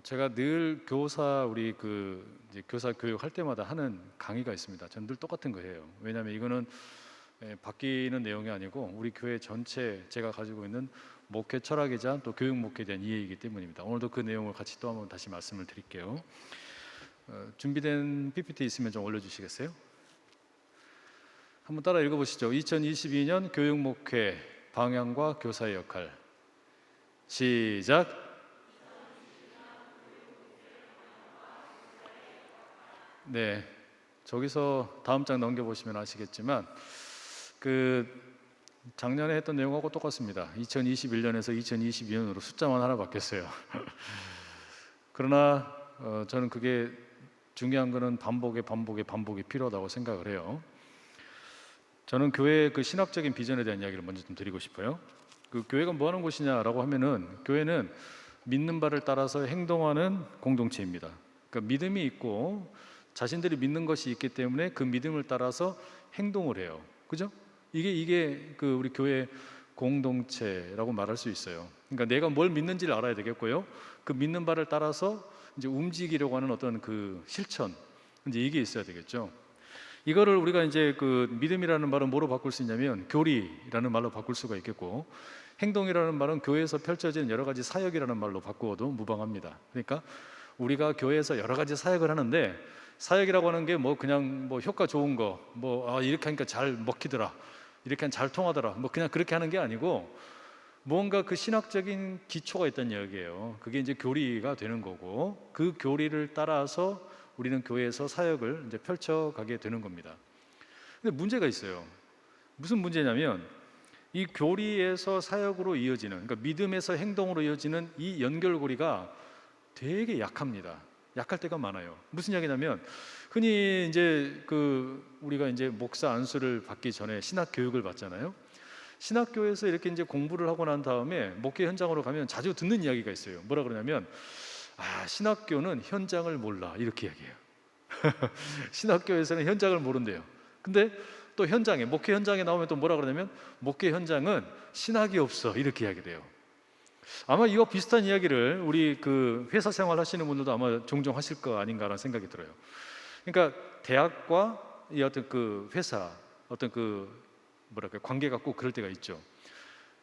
제가 늘 교사 우리 이제 교사 교육할 때마다 하는 강의가 있습니다. 전 늘 똑같은 거 해요. 왜냐하면 이거는 바뀌는 내용이 아니고 우리 교회 전체 제가 가지고 있는 목회 철학이자 또 교육 목회에 대한 이해이기 때문입니다. 오늘도 그 내용을 같이 또 한번 다시 말씀을 드릴게요. 준비된 PPT 있으면 좀 올려주시겠어요? 한번 따라 읽어보시죠. 2022년 교육 목회 방향과 교사의 역할. 시작. 네, 저기서 다음 장 넘겨보시면 아시겠지만 작년에 했던 내용하고 똑같습니다. 2021년에서 2022년으로 숫자만 하나 바뀌었어요. 그러나 저는 그게 중요한 거는 반복이 필요하다고 생각을 해요. 저는 교회의 그 신학적인 비전에 대한 이야기를 먼저 좀 드리고 싶어요. 그 교회가 뭐 하는 곳이냐라고 하면은 교회는 믿는 바를 따라서 행동하는 공동체입니다. 그러니까 믿음이 있고 자신들이 믿는 것이 있기 때문에 그 믿음을 따라서 행동을 해요. 그죠? 이게 우리 교회 공동체라고 말할 수 있어요. 그러니까 내가 뭘 믿는지를 알아야 되겠고요. 그 믿는 바를 따라서 이제 움직이려고 하는 어떤 그 실천, 이제 이게 있어야 되겠죠. 이거를 우리가 이제 그 믿음이라는 말은 뭐로 바꿀 수 있냐면 교리라는 말로 바꿀 수가 있겠고, 행동이라는 말은 교회에서 펼쳐지는 여러 가지 사역이라는 말로 바꾸어도 무방합니다. 그러니까 우리가 교회에서 여러 가지 사역을 하는데, 사역이라고 하는 게 뭐 그냥 뭐 효과 좋은 거, 이렇게 하니까 잘 먹히더라, 이렇게 하면 잘 통하더라, 뭐 그냥 그렇게 하는 게 아니고 뭔가 그 신학적인 기초가 있다는 이야기예요. 그게 이제 교리가 되는 거고, 그 교리를 따라서 우리는 교회에서 사역을 이제 펼쳐가게 되는 겁니다. 근데 문제가 있어요. 무슨 문제냐면 이 교리에서 사역으로 이어지는, 그러니까 믿음에서 행동으로 이어지는 이 연결고리가 되게 약합니다. 약할 때가 많아요. 무슨 이야기냐면 흔히 이제 우리가 이제 목사 안수를 받기 전에 신학 교육을 받잖아요. 신학교에서 이렇게 이제 공부를 하고 난 다음에 목회 현장으로 가면 자주 듣는 이야기가 있어요. 뭐라 그러냐면 신학교는 현장을 몰라, 이렇게 이야기해요. 신학교에서는 현장을 모른대요. 근데 또 목회 현장에 나오면 또 뭐라 그러냐면 목회 현장은 신학이 없어, 이렇게 이야기돼요. 아마 이와 비슷한 이야기를 우리 회사 생활 하시는 분들도 아마 종종 하실 거 아닌가라는 생각이 들어요. 그러니까 대학과 이 어떤 회사 어떤 관계가 꼭 그럴 때가 있죠.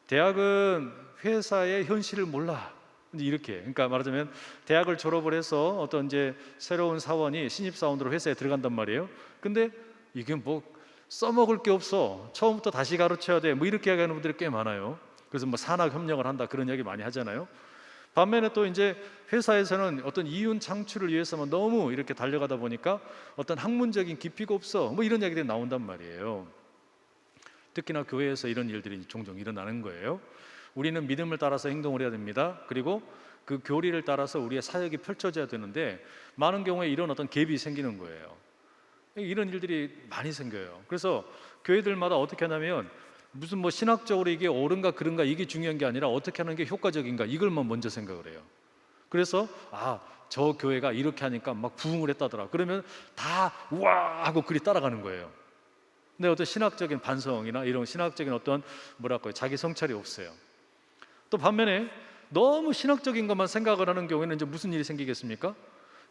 대학은 회사의 현실을 몰라, 이렇게. 그러니까 말하자면 대학을 졸업을 해서 어떤 이제 새로운 사원이 신입사원으로 회사에 들어간단 말이에요. 근데 이게 뭐 써먹을 게 없어, 처음부터 다시 가르쳐야 돼, 뭐 이렇게 이야기하는 분들이 꽤 많아요. 그래서 뭐 산학 협력을 한다, 그런 이야기 많이 하잖아요. 반면에 또 이제 회사에서는 어떤 이윤 창출을 위해서만 너무 이렇게 달려가다 보니까 어떤 학문적인 깊이가 없어, 뭐 이런 이야기들이 나온단 말이에요. 특히나 교회에서 이런 일들이 종종 일어나는 거예요. 우리는 믿음을 따라서 행동을 해야 됩니다. 그리고 그 교리를 따라서 우리의 사역이 펼쳐져야 되는데 많은 경우에 이런 어떤 갭이 생기는 거예요. 이런 일들이 많이 생겨요. 그래서 교회들마다 어떻게 하냐면 무슨 뭐 신학적으로 이게 옳은가 그른가 이게 중요한 게 아니라 어떻게 하는 게 효과적인가, 이걸만 먼저 생각을 해요. 그래서 저 교회가 이렇게 하니까 막 부흥을 했다더라, 그러면 다 우와 하고 그리 따라가는 거예요. 근데 어떤 신학적인 반성이나 이런 신학적인 어떤 자기 성찰이 없어요. 또 반면에 너무 신학적인 것만 생각을 하는 경우에는 이제 무슨 일이 생기겠습니까?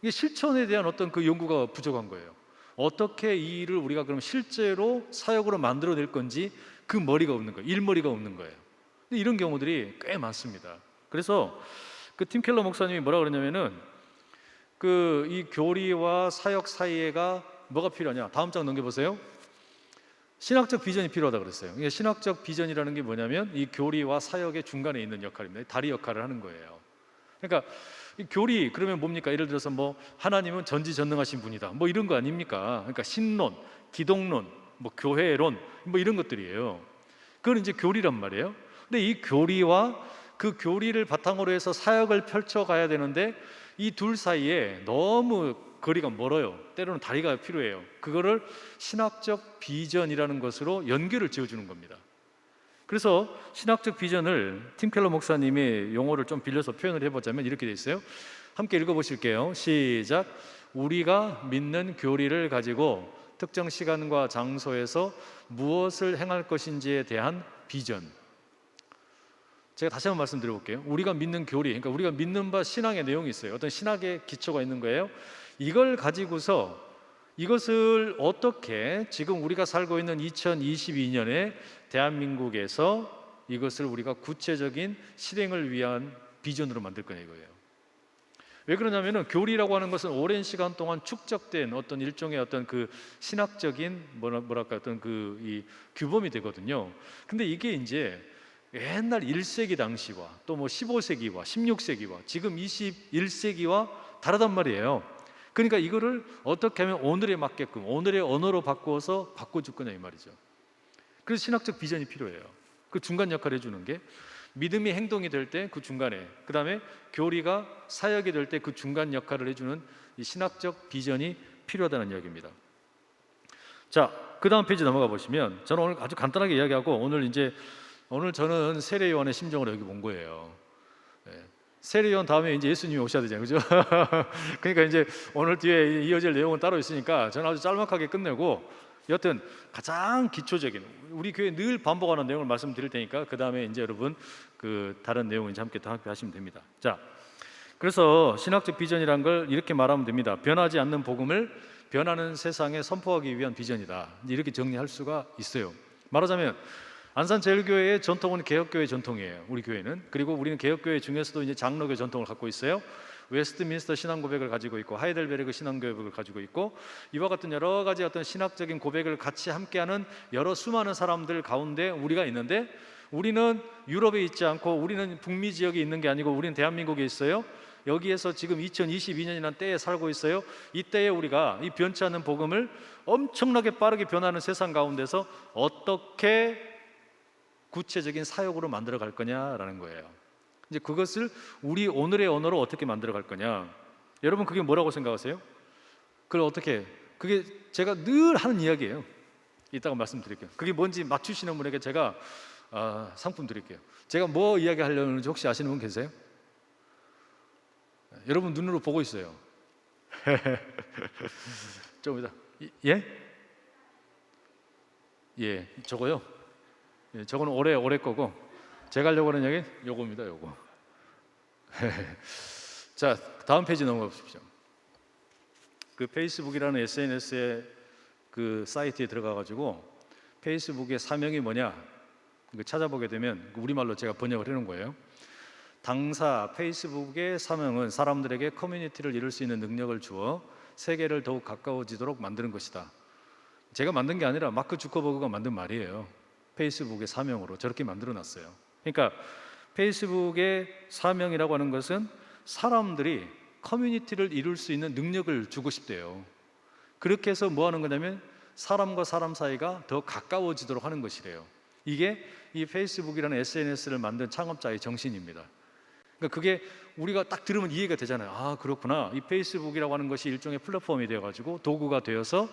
이게 실천에 대한 어떤 연구가 부족한 거예요. 어떻게 이 일을 우리가 그럼 실제로 사역으로 만들어낼 건지 그 머리가 없는 거예요. 일머리가 없는 거예요. 근데 이런 경우들이 꽤 많습니다. 그래서 팀 켈러 목사님이 뭐라 그러냐면은 이 교리와 사역 사이에가 뭐가 필요하냐? 다음 장 넘겨보세요. 신학적 비전이 필요하다 그랬어요. 신학적 비전이라는 게 뭐냐면 이 교리와 사역의 중간에 있는 역할입니다. 다리 역할을 하는 거예요. 그러니까 이 교리 그러면 뭡니까? 예를 들어서 뭐 하나님은 전지전능하신 분이다, 뭐 이런 거 아닙니까? 그러니까 신론, 기독론, 뭐 교회론, 뭐 이런 것들이에요. 그건 이제 교리란 말이에요. 근데 이 교리와 그 교리를 바탕으로 해서 사역을 펼쳐가야 되는데 이 둘 사이에 너무 거리가 멀어요. 때로는 다리가 필요해요. 그거를 신학적 비전이라는 것으로 연결을 지어주는 겁니다. 그래서 신학적 비전을 팀 켈러 목사님의 용어를 좀 빌려서 표현을 해보자면 이렇게 돼 있어요. 함께 읽어보실게요. 시작. 우리가 믿는 교리를 가지고 특정 시간과 장소에서 무엇을 행할 것인지에 대한 비전. 제가 다시 한번 말씀드려 볼게요. 우리가 믿는 교리, 그러니까 우리가 믿는 바 신앙의 내용이 있어요. 어떤 신학의 기초가 있는 거예요. 이걸 가지고서 이것을 어떻게 지금 우리가 살고 있는 2022년에 대한민국에서 이것을 우리가 구체적인 실행을 위한 비전으로 만들 거냐 이거예요. 왜 그러냐면은 교리라고 하는 것은 오랜 시간 동안 축적된 어떤 일종의 어떤 그 신학적인 뭐랄까 어떤 그 이 규범이 되거든요. 근데 이게 이제 옛날 1세기 당시와 또 뭐 15세기와 16세기와 지금 21세기와 다르단 말이에요. 그러니까 이거를 어떻게 하면 오늘에 맞게끔 오늘의 언어로 바꾸어서 바꿔줄 거냐 이 말이죠. 그래서 신학적 비전이 필요해요. 그 중간 역할을 해주는 게 믿음이 행동이 될 때 그 중간에, 그 다음에 교리가 사역이 될 때 그 중간 역할을 해주는 이 신학적 비전이 필요하다는 이야기입니다. 자, 그 다음 페이지 넘어가 보시면 저는 오늘 아주 간단하게 이야기하고 오늘 저는 세례요한의 심정으로 여기 본 거예요. 세례요한 다음에 이제 예수님이 오셔야 되잖아요, 그죠? 그러니까 이제 오늘 뒤에 이어질 내용은 따로 있으니까 저는 아주 짤막하게 끝내고 여튼 가장 기초적인 우리 교회 늘 반복하는 내용을 말씀드릴 테니까 그 다음에 이제 여러분 그 다른 내용을 이제 함께 하시면 됩니다. 자, 그래서 신학적 비전이란 걸 이렇게 말하면 됩니다. 변하지 않는 복음을 변하는 세상에 선포하기 위한 비전이다. 이렇게 정리할 수가 있어요. 말하자면 안산제일교회의 전통은 개혁교회 전통이에요. 우리 교회는. 그리고 우리는 개혁교회 중에서도 이제 장로교 전통을 갖고 있어요. 웨스트민스터 신앙 고백을 가지고 있고 하이델베르그 신앙 고백을 가지고 있고 이와 같은 여러 가지 어떤 신학적인 고백을 같이 함께하는 여러 수많은 사람들 가운데 우리가 있는데 우리는 유럽에 있지 않고 우리는 북미 지역에 있는 게 아니고 우리는 대한민국에 있어요. 여기에서 지금 2022년이라는 때에 살고 있어요. 이때에 우리가 이 변치 않는 복음을 엄청나게 빠르게 변하는 세상 가운데서 어떻게 구체적인 사역으로 만들어 갈 거냐라는 거예요. 이제 그것을 우리 오늘의 언어로 어떻게 만들어 갈 거냐. 여러분 그게 뭐라고 생각하세요? 그걸 어떻게? 그게 제가 늘 하는 이야기예요. 이따가 말씀드릴게요. 그게 뭔지 맞추시는 분에게 제가 상품 드릴게요. 제가 뭐 이야기 하려는지 혹시 아시는 분 계세요? 여러분 눈으로 보고 있어요. 좀 이따 예? 예, 저거요. 예, 저거는 올해 거고 제가 하려고 하는 이야기 요겁니다. 요거. 자, 다음 페이지 넘어가 보십시오. 그 페이스북이라는 SNS의 그 사이트에 들어가 가지고 페이스북의 사명이 뭐냐 이거 찾아보게 되면 우리말로 제가 번역을 해놓은 거예요. 당사 페이스북의 사명은 사람들에게 커뮤니티를 이룰 수 있는 능력을 주어 세계를 더욱 가까워지도록 만드는 것이다. 제가 만든 게 아니라 마크 주커버그가 만든 말이에요. 페이스북의 사명으로 저렇게 만들어 놨어요. 그러니까 페이스북의 사명이라고 하는 것은 사람들이 커뮤니티를 이룰 수 있는 능력을 주고 싶대요. 그렇게 해서 뭐 하는 거냐면 사람과 사람 사이가 더 가까워지도록 하는 것이래요. 이게 이 페이스북이라는 SNS를 만든 창업자의 정신입니다. 그러니까 그게 우리가 딱 들으면 이해가 되잖아요. 아, 그렇구나. 이 페이스북이라고 하는 것이 일종의 플랫폼이 되어가지고 도구가 되어서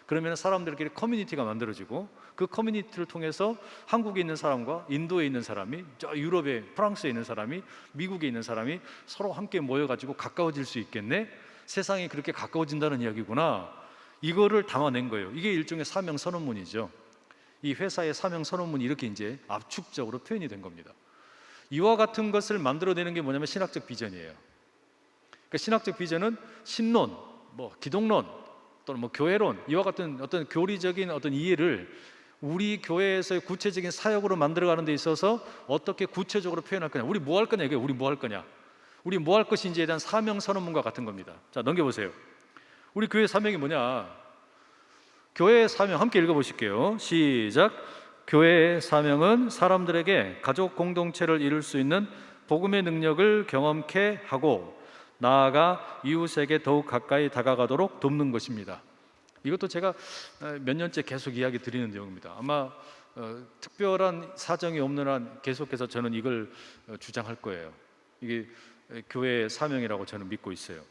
그러면 사람들끼리 커뮤니티가 만들어지고 그 커뮤니티를 통해서 한국에 있는 사람과 인도에 있는 사람이 저 유럽에 프랑스에 있는 사람이 미국에 있는 사람이 서로 함께 모여가지고 가까워질 수 있겠네. 세상이 그렇게 가까워진다는 이야기구나. 이거를 담아낸 거예요. 이게 일종의 사명 선언문이죠. 이 회사의 사명 선언문이 이렇게 이제 압축적으로 표현이 된 겁니다. 이와 같은 것을 만들어내는 게 뭐냐면 신학적 비전이에요. 그러니까 신학적 비전은 신론, 뭐 기독론 또는 뭐 교회론 이와 같은 어떤 교리적인 어떤 이해를 우리 교회에서의 구체적인 사역으로 만들어가는 데 있어서 어떻게 구체적으로 표현할 거냐. 우리 뭐 할 거냐. 이게 우리 뭐 할 거냐. 우리 뭐 할 것인지에 대한 사명 선언문과 같은 겁니다. 자, 넘겨보세요. 우리 교회 사명이 뭐냐. 교회의 사명 함께 읽어보실게요. 시작. 교회의 사명은 사람들에게 가족 공동체를 이룰 수 있는 복음의 능력을 경험케 하고 나아가 이웃에게 더욱 가까이 다가가도록 돕는 것입니다. 이것도 제가 몇 년째 계속 이야기 드리는 내용입니다. 아마 특별한 사정이 없는 한 계속해서 저는 이걸 주장할 거예요. 이게 교회의 사명이라고 저는 믿고 있어요.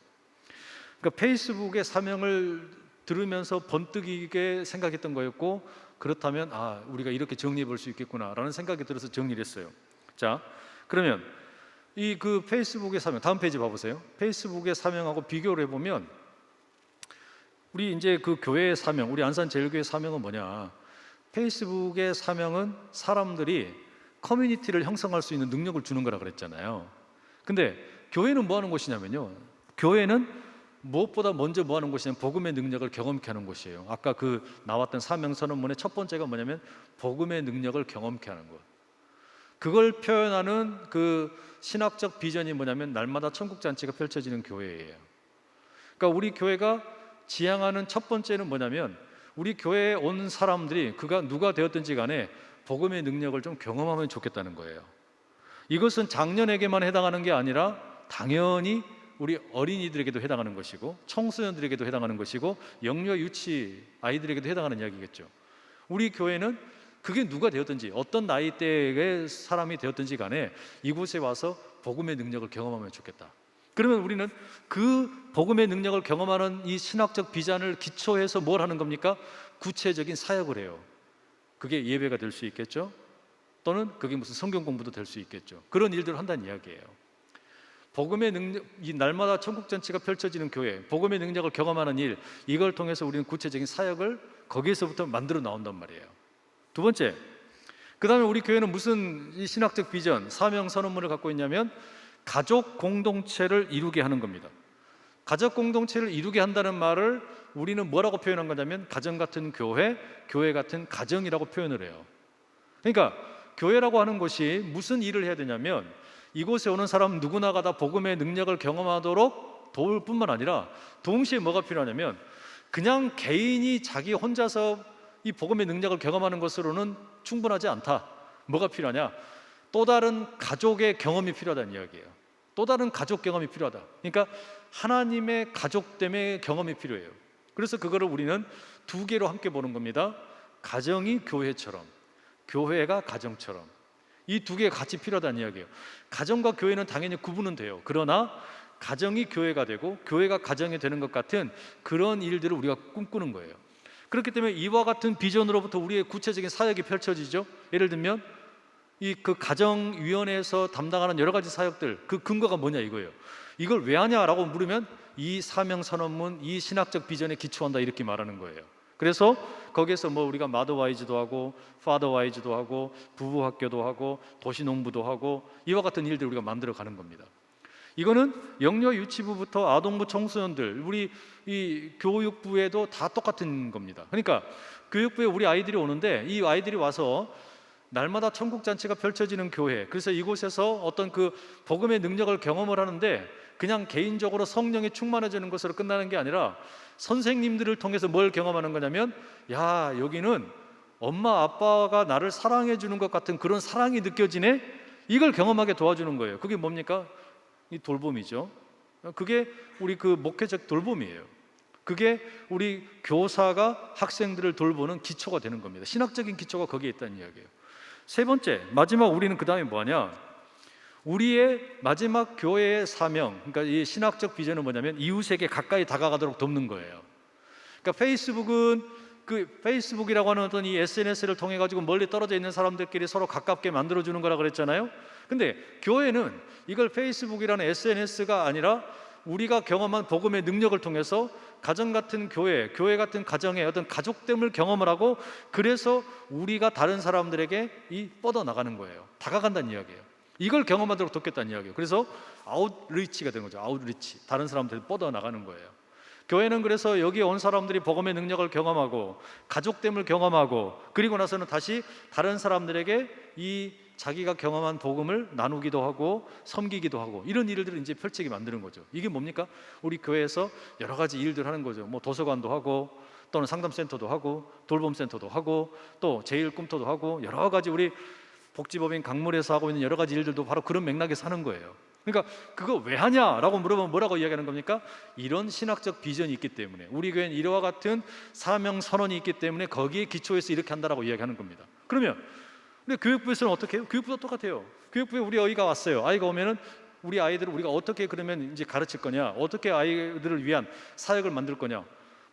그러니까 페이스북의 사명을 들으면서 번뜩이게 생각했던 거였고 그렇다면 우리가 이렇게 정리해 볼 수 있겠구나라는 생각이 들어서 정리를 했어요. 자, 그러면 이 그 페이스북의 사명 다음 페이지 봐보세요. 페이스북의 사명하고 비교를 해보면 우리 이제 그 교회의 사명, 우리 안산제일교회 사명은 뭐냐? 페이스북의 사명은 사람들이 커뮤니티를 형성할 수 있는 능력을 주는 거라 그랬잖아요. 근데 교회는 뭐 하는 곳이냐면요, 교회는 무엇보다 먼저 뭐 하는 곳이냐면 복음의 능력을 경험케 하는 곳이에요. 아까 그 나왔던 사명선언문의 첫 번째가 뭐냐면 복음의 능력을 경험케 하는 것. 그걸 표현하는 그 신학적 비전이 뭐냐면 날마다 천국잔치가 펼쳐지는 교회예요. 그러니까 우리 교회가 지향하는 첫 번째는 뭐냐면 우리 교회에 온 사람들이 그가 누가 되었든지 간에 복음의 능력을 좀 경험하면 좋겠다는 거예요. 이것은 장년에게만 해당하는 게 아니라 당연히 우리 어린이들에게도 해당하는 것이고 청소년들에게도 해당하는 것이고 영유아 유치 아이들에게도 해당하는 이야기겠죠. 우리 교회는 그게 누가 되었든지 어떤 나이대의 사람이 되었든지 간에 이곳에 와서 복음의 능력을 경험하면 좋겠다. 그러면 우리는 그 복음의 능력을 경험하는 이 신학적 비전을 기초해서 뭘 하는 겁니까? 구체적인 사역을 해요. 그게 예배가 될 수 있겠죠. 또는 그게 무슨 성경 공부도 될 수 있겠죠. 그런 일들을 한다는 이야기예요. 복음의 능력, 이 날마다 천국잔치가 펼쳐지는 교회, 복음의 능력을 경험하는 일, 이걸 통해서 우리는 구체적인 사역을 거기에서부터 만들어 나온단 말이에요. 두 번째, 그 다음에 우리 교회는 무슨 이 신학적 비전, 사명 선언문을 갖고 있냐면 가족 공동체를 이루게 하는 겁니다. 가족 공동체를 이루게 한다는 말을 우리는 뭐라고 표현한 거냐면 가정 같은 교회, 교회 같은 가정이라고 표현을 해요. 그러니까 교회라고 하는 것이 무슨 일을 해야 되냐면 이곳에 오는 사람 누구나가 다 복음의 능력을 경험하도록 도울 뿐만 아니라 동시에 뭐가 필요하냐면 그냥 개인이 자기 혼자서 이 복음의 능력을 경험하는 것으로는 충분하지 않다. 뭐가 필요하냐? 또 다른 가족의 경험이 필요하다는 이야기예요. 또 다른 가족 경험이 필요하다. 그러니까 하나님의 가족됨의 경험이 필요해요. 그래서 그거를 우리는 두 개로 함께 보는 겁니다. 가정이 교회처럼, 교회가 가정처럼. 이 두 개가 같이 필요하다는 이야기예요. 가정과 교회는 당연히 구분은 돼요. 그러나 가정이 교회가 되고 교회가 가정이 되는 것 같은 그런 일들을 우리가 꿈꾸는 거예요. 그렇기 때문에 이와 같은 비전으로부터 우리의 구체적인 사역이 펼쳐지죠. 예를 들면 그 가정위원회에서 담당하는 여러 가지 사역들, 그 근거가 뭐냐 이거예요. 이걸 왜 하냐라고 물으면 이 사명선언문, 이 신학적 비전에 기초한다 이렇게 말하는 거예요. 그래서 거기에서 뭐 우리가 마더와이즈도 하고 파더와이즈도 하고 부부학교도 하고 도시농부도 하고 이와 같은 일들 우리가 만들어 가는 겁니다. 이거는 영유아 유치부부터 아동부 청소년들 우리 이 교육부에도 다 똑같은 겁니다. 그러니까 교육부에 우리 아이들이 오는데 이 아이들이 와서 날마다 천국잔치가 펼쳐지는 교회, 그래서 이곳에서 어떤 그 복음의 능력을 경험을 하는데 그냥 개인적으로 성령이 충만해지는 것으로 끝나는 게 아니라 선생님들을 통해서 뭘 경험하는 거냐면 야, 여기는 엄마 아빠가 나를 사랑해 주는 것 같은 그런 사랑이 느껴지네. 이걸 경험하게 도와주는 거예요. 그게 뭡니까? 이 돌봄이죠. 그게 우리 그 목회적 돌봄이에요. 그게 우리 교사가 학생들을 돌보는 기초가 되는 겁니다. 신학적인 기초가 거기에 있다는 이야기예요. 세 번째, 마지막 우리는 그 다음에 뭐하냐? 우리의 마지막 교회의 사명, 그러니까 이 신학적 비전은 뭐냐면 이웃에게 가까이 다가가도록 돕는 거예요. 그러니까 페이스북이라고 하는 어떤 이 SNS를 통해 가지고 멀리 떨어져 있는 사람들끼리 서로 가깝게 만들어 주는 거라 그랬잖아요. 근데 교회는 이걸 페이스북이라는 SNS가 아니라 우리가 경험한 복음의 능력을 통해서 가정 같은 교회, 교회 같은 가정의 어떤 가족됨을 경험을 하고 그래서 우리가 다른 사람들에게 뻗어 나가는 거예요. 다가간다는 이야기예요. 이걸 경험하도록 돕겠다는 이야기예요. 그래서 아웃리치가 되는 거죠. 아웃리치. 다른 사람들 뻗어 나가는 거예요. 교회는 그래서 여기에 온 사람들이 복음의 능력을 경험하고 가족됨을 경험하고 그리고 나서는 다시 다른 사람들에게 이 자기가 경험한 복음을 나누기도 하고 섬기기도 하고 이런 일들을 이제 펼치게 만드는 거죠. 이게 뭡니까? 우리 교회에서 여러 가지 일들 하는 거죠. 뭐 도서관도 하고 또는 상담센터도 하고 돌봄센터도 하고 또 제일꿈터도 하고 여러 가지 우리 복지법인 강물에서 하고 있는 여러 가지 일들도 바로 그런 맥락에서 하는 거예요. 그러니까 그거 왜 하냐라고 물어보면 뭐라고 이야기하는 겁니까? 이런 신학적 비전이 있기 때문에 우리 교회는 이와 같은 사명 선언이 있기 때문에 거기에 기초해서 이렇게 한다라고 이야기하는 겁니다. 그러면 근데 교육부에서는 어떻게 해요? 교육부도 똑같아요. 교육부에 우리 아이가 왔어요. 아이가 오면은 우리 아이들을 우리가 어떻게 그러면 이제 가르칠 거냐? 어떻게 아이들을 위한 사역을 만들 거냐?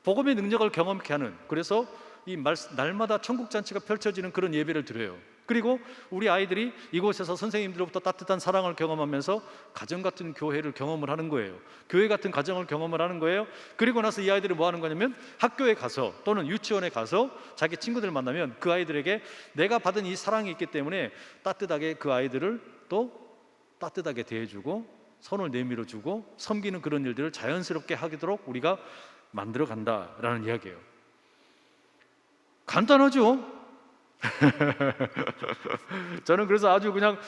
복음의 능력을 경험케 하는, 그래서 이 날마다 천국잔치가 펼쳐지는 그런 예배를 드려요. 그리고 우리 아이들이 이곳에서 선생님들로부터 따뜻한 사랑을 경험하면서 가정 같은 교회를 경험을 하는 거예요. 교회 같은 가정을 경험을 하는 거예요. 그리고 나서 이 아이들이 뭐 하는 거냐면 학교에 가서 또는 유치원에 가서 자기 친구들 만나면 그 아이들에게 내가 받은 이 사랑이 있기 때문에 따뜻하게 그 아이들을 또 따뜻하게 대해주고 손을 내밀어주고 섬기는 그런 일들을 자연스럽게 하도록 우리가 만들어 간다라는 이야기예요. 간단하죠? 저는 그래서 아주 그냥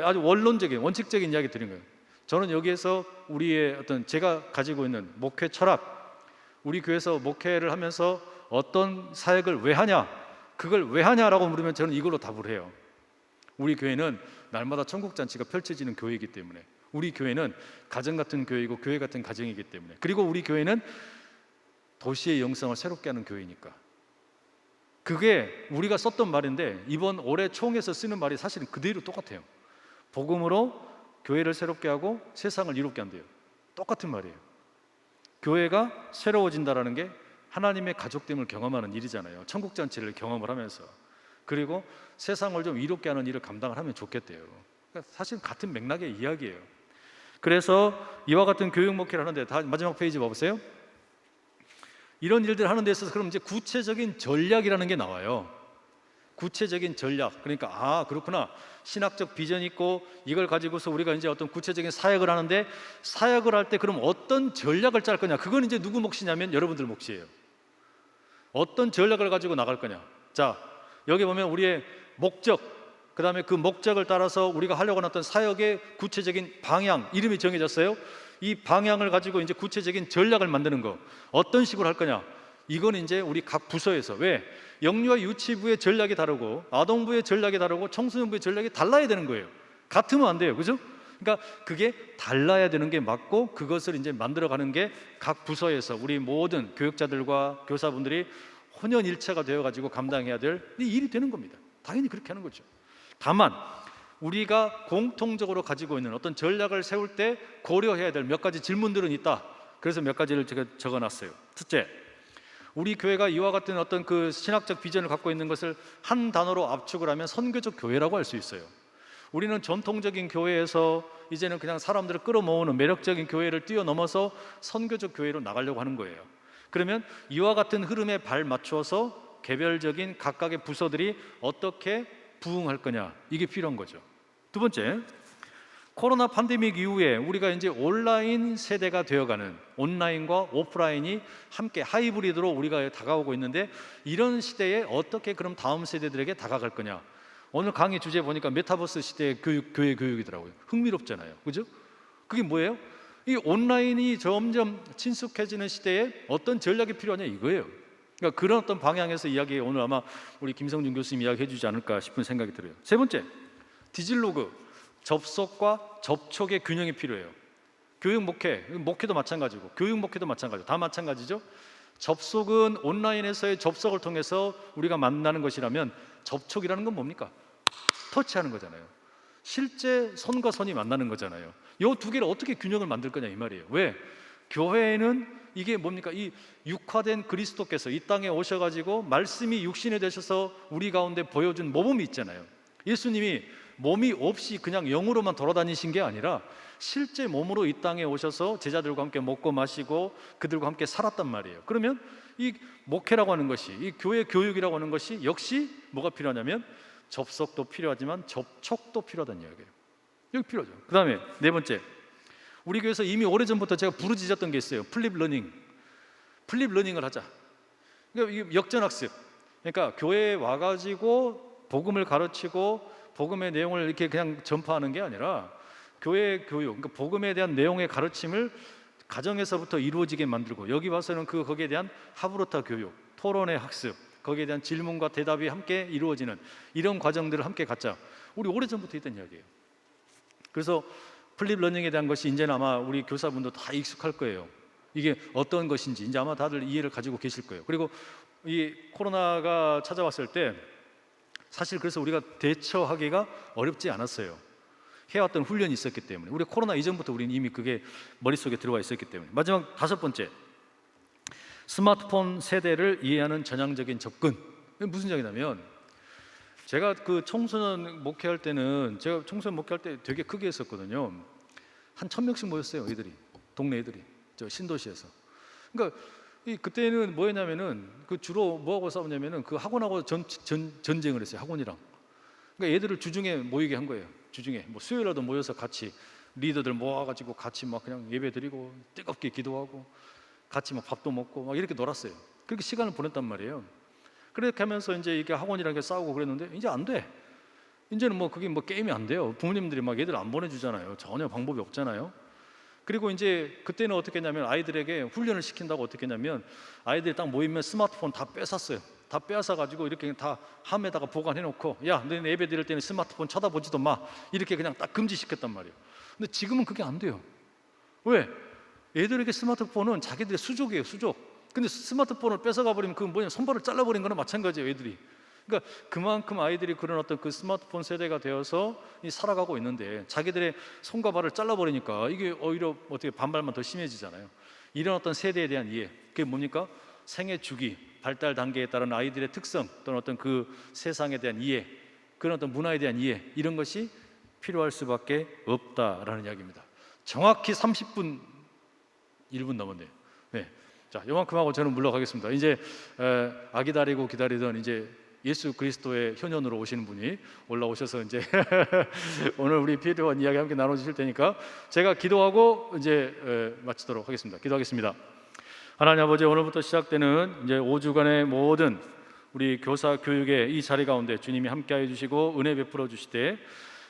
아주 원론적인 원칙적인 이야기 드린 거예요. 저는 여기에서 우리의 어떤 제가 가지고 있는 목회 철학, 우리 교회에서 목회를 하면서 어떤 사역을 왜 하냐, 그걸 왜 하냐라고 물으면 저는 이걸로 답을 해요. 우리 교회는 날마다 천국잔치가 펼쳐지는 교회이기 때문에, 우리 교회는 가정 같은 교회이고 교회 같은 가정이기 때문에, 그리고 우리 교회는 도시의 영성을 새롭게 하는 교회니까. 그게 우리가 썼던 말인데 이번 올해 총에서 쓰는 말이 사실은 그대로 똑같아요. 복음으로 교회를 새롭게 하고 세상을 이롭게 한대요. 똑같은 말이에요. 교회가 새로워진다라는 게 하나님의 가족됨을 경험하는 일이잖아요. 천국잔치를 경험을 하면서. 그리고 세상을 좀 이롭게 하는 일을 감당을 하면 좋겠대요. 그러니까 사실 같은 맥락의 이야기예요. 그래서 이와 같은 교육 목회를 하는데, 다 마지막 페이지 봐보세요. 이런 일들을 하는 데 있어서 그럼 이제 구체적인 전략이라는 게 나와요. 구체적인 전략. 그러니까 그렇구나, 신학적 비전이 있고 이걸 가지고서 우리가 이제 어떤 구체적인 사역을 하는데, 사역을 할 때 그럼 어떤 전략을 짤 거냐, 그건 이제 누구 몫이냐면 여러분들 몫이에요. 어떤 전략을 가지고 나갈 거냐. 자, 여기 보면 우리의 목적, 그 다음에 그 목적을 따라서 우리가 하려고 하는 어떤 사역의 구체적인 방향, 이름이 정해졌어요. 이 방향을 가지고 이제 구체적인 전략을 만드는 거, 어떤 식으로 할 거냐, 이건 이제 우리 각 부서에서, 왜? 영유아 유치부의 전략이 다르고 아동부의 전략이 다르고 청소년부의 전략이 달라야 되는 거예요. 같으면 안 돼요, 그죠? 그러니까 그게 달라야 되는 게 맞고, 그것을 이제 만들어가는 게 각 부서에서 우리 모든 교육자들과 교사분들이 혼연일체가 되어가지고 감당해야 될 이 일이 되는 겁니다. 당연히 그렇게 하는 거죠. 다만 우리가 공통적으로 가지고 있는 어떤 전략을 세울 때 고려해야 될 몇 가지 질문들은 있다. 그래서 몇 가지를 제가 적어놨어요. 첫째, 우리 교회가 이와 같은 어떤 그 신학적 비전을 갖고 있는 것을 한 단어로 압축을 하면 선교적 교회라고 할 수 있어요. 우리는 전통적인 교회에서 이제는 그냥 사람들을 끌어모으는 매력적인 교회를 뛰어넘어서 선교적 교회로 나가려고 하는 거예요. 그러면 이와 같은 흐름에 발 맞추어서 개별적인 각각의 부서들이 어떻게 부응할 거냐, 이게 필요한 거죠. 두 번째, 코로나 팬데믹 이후에 우리가 이제 온라인 세대가 되어가는, 온라인과 오프라인이 함께 하이브리드로 우리가 다가오고 있는데, 이런 시대에 어떻게 그럼 다음 세대들에게 다가갈 거냐. 오늘 강의 주제 보니까 메타버스 시대의 교회 교육이더라고요. 흥미롭잖아요, 그죠? 그게 뭐예요? 이 온라인이 점점 친숙해지는 시대에 어떤 전략이 필요하냐, 이거예요. 그러니까 그런 어떤 방향에서 이야기, 오늘 아마 우리 김성준 교수님 이야기해 주지 않을까 싶은 생각이 들어요. 세 번째, 디지로그, 접속과 접촉의 균형이 필요해요. 교육 목회도 마찬가지고 교육 목회도 마찬가지고 다 마찬가지죠. 접속은 온라인에서의 접속을 통해서 우리가 만나는 것이라면, 접촉이라는 건 뭡니까? 터치하는 거잖아요. 실제 손과 손이 만나는 거잖아요. 이 두 개를 어떻게 균형을 만들 거냐, 이 말이에요. 왜? 교회에는 이게 뭡니까? 이 육화된 그리스도께서 이 땅에 오셔가지고 말씀이 육신이 되셔서 우리 가운데 보여준 모범이 있잖아요. 예수님이 몸이 없이 그냥 영으로만 돌아다니신 게 아니라 실제 몸으로 이 땅에 오셔서 제자들과 함께 먹고 마시고 그들과 함께 살았단 말이에요. 그러면 이 목회라고 하는 것이, 이 교회 교육이라고 하는 것이 역시 뭐가 필요하냐면 접속도 필요하지만 접촉도 필요하다는 이야기예요. 여기 필요하죠. 그 다음에 네 번째, 우리 교회에서 이미 오래전부터 제가 부르짖었던 게 있어요. 플립 러닝을 하자. 그러니까 이게 역전학습. 그러니까 교회에 와가지고 복음을 가르치고 복음의 내용을 이렇게 그냥 전파하는 게 아니라, 교회 교육, 그러니까 복음에 대한 내용의 가르침을 가정에서부터 이루어지게 만들고, 여기 와서는 거기에 대한 하브로타 교육, 토론의 학습, 거기에 대한 질문과 대답이 함께 이루어지는 이런 과정들을 함께 갖자. 우리 오래전부터 있던 이야기예요. 그래서 플립 러닝에 대한 것이 이제는 아마 우리 교사분도 다 익숙할 거예요. 이게 어떤 것인지 이제 아마 다들 이해를 가지고 계실 거예요. 그리고 이 코로나가 찾아왔을 때 사실 그래서 우리가 대처하기가 어렵지 않았어요. 해왔던 훈련이 있었기 때문에. 우리 코로나 이전부터 우리는 이미 그게 머릿속에 들어와 있었기 때문에. 마지막 다섯 번째, 스마트폰 세대를 이해하는 전향적인 접근. 무슨 얘기냐면, 제가 그 청소년 목회할 때는 제가 청소년 목회할 때 되게 크게 했었거든요. 한 1,000명씩 모였어요, 애들이. 동네 애들이. 저 신도시에서. 그러니까 그때는 뭐였냐면은 그 주로 뭐하고 싸우냐면은 그 학원하고 전쟁을 했어요. 학원이랑. 그러니까 애들을 주중에 모이게 한 거예요. 주중에 뭐 수요일에도 모여서 같이 리더들 모아가지고 같이 막 그냥 예배 드리고 뜨겁게 기도하고 같이 막 밥도 먹고 막 이렇게 놀았어요. 그렇게 시간을 보냈단 말이에요. 그렇게 하면서 이제 이게 학원이랑 싸우고 그랬는데 이제 안 돼. 이제는 뭐 그게 뭐 게임이 안 돼요. 부모님들이 막 애들 안 보내주잖아요. 전혀 방법이 없잖아요. 그리고 이제 그때는 어떻게 했냐면 아이들에게 훈련을 시킨다고 어떻게 했냐면 아이들이 딱 모이면 스마트폰 다 뺏었어요. 다 빼앗아 가지고 이렇게 다 함에다가 보관해 놓고, 야, 너네 예배 드릴 때는 스마트폰 쳐다보지도 마, 이렇게 그냥 딱 금지시켰단 말이에요. 근데 지금은 그게 안 돼요. 왜? 애들에게 스마트폰은 자기들의 수족이에요, 수족. 근데 스마트폰을 뺏어가 버리면 그건 뭐냐, 손발을 잘라버린 거나 마찬가지예요, 애들이. 그러니까 그만큼 아이들이 그런 어떤 그 스마트폰 세대가 되어서 살아가고 있는데 자기들의 손과 발을 잘라버리니까 이게 오히려 어떻게 반발만 더 심해지잖아요. 이런 어떤 세대에 대한 이해, 그게 뭡니까? 생애 주기, 발달 단계에 따른 아이들의 특성 또는 어떤 그 세상에 대한 이해, 그런 어떤 문화에 대한 이해, 이런 것이 필요할 수밖에 없다라는 이야기입니다. 정확히 30분 1분 넘었네요. 네. 자, 요만큼 하고 저는 물러가겠습니다. 이제 아기다리고 기다리던 이제 예수 그리스도의 현현으로 오시는 분이 올라오셔서 이제 오늘 우리 필요한 이야기 함께 나눠주실 테니까 제가 기도하고 이제 마치도록 하겠습니다. 기도하겠습니다. 하나님 아버지, 오늘부터 시작되는 이제 5주간의 모든 우리 교사 교육의 이 자리 가운데 주님이 함께하여 주시고 은혜 베풀어 주시되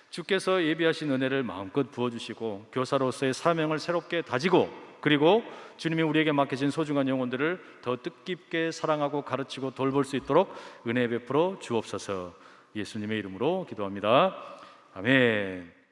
주께서 예비하신 은혜를 마음껏 부어주시고 교사로서의 사명을 새롭게 다지고 그리고 주님이 우리에게 맡기신 소중한 영혼들을 더 뜻깊게 사랑하고 가르치고 돌볼 수 있도록 은혜 베풀어 주옵소서. 예수님의 이름으로 기도합니다. 아멘.